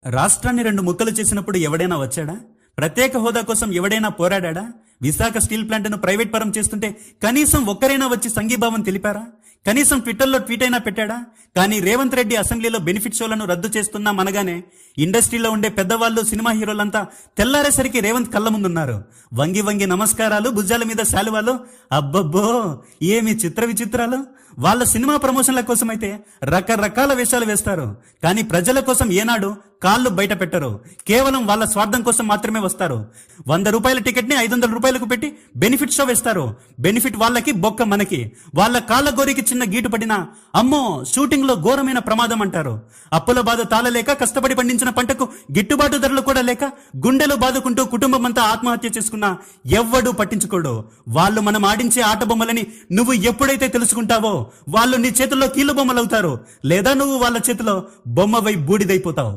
రాష్ట్రాన్ని రెండు ముక్కలు చేసినప్పుడు ఎవడైనా వచ్చాడా? ప్రత్యేక హోదా కోసం ఎవడైనా పోరాడా? విశాఖ స్టీల్ ప్లాంట్ను ప్రైవేట్ పరం చేస్తుంటే కనీసం ఒక్కరైనా వచ్చి సంఘీభావం తెలిపారా? కనీసం ట్విట్టర్లో ట్వీట్ అయినా పెట్టాడా? కానీ రేవంత్ రెడ్డి అసెంబ్లీలో బెనిఫిట్ షోలను రద్దు చేస్తున్నాం అనగానే ఇండస్ట్రీలో ఉండే పెద్దవాళ్ళు, సినిమా హీరోలంతా తెల్లారేసరికి రేవంత్ కళ్ళ ముందున్నారు. వంగి వంగి నమస్కారాలు, భుజాల మీద శాలువాలు. అబ్బబ్బో, ఏమి చిత్ర విచిత్రాలు! వాళ్ళ సినిమా ప్రమోషన్ల కోసం అయితే రకరకాల వేషాలు వేస్తారు, కానీ ప్రజల కోసం ఏనాడు కాళ్ళు బయట పెట్టరు. కేవలం వాళ్ళ స్వార్థం కోసం మాత్రమే వస్తారు. 100 రూపాయల టికెట్ ని 500 రూపాయలకు పెట్టి బెనిఫిట్ షో వేస్తారు. బెనిఫిట్ వాళ్ళకి, బొక్క మనకి. వాళ్ళ కాళ్ళ గోరికి చిన్న గీటు పడినా అమ్మో షూటింగ్ లో ఘోరమైన ప్రమాదం అంటారు. అప్పుల బాధ తాళలేక, కష్టపడి పండించిన పంటకు గిట్టుబాటు ధరలు కూడా లేక గుండెలు బాదుకుంటూ కుటుంబం అంతా ఆత్మహత్య చేసుకున్నా ఎవ్వడూ పట్టించుకోడు. వాళ్ళు మనం ఆడించే ఆట బొమ్మలని నువ్వు ఎప్పుడైతే తెలుసుకుంటావో వాళ్ళు నీ చేతుల్లో కీలు బొమ్మలవుతారు, లేదా నువ్వు వాళ్ళ చేతిలో బొమ్మవై బూడిదైపోతావు.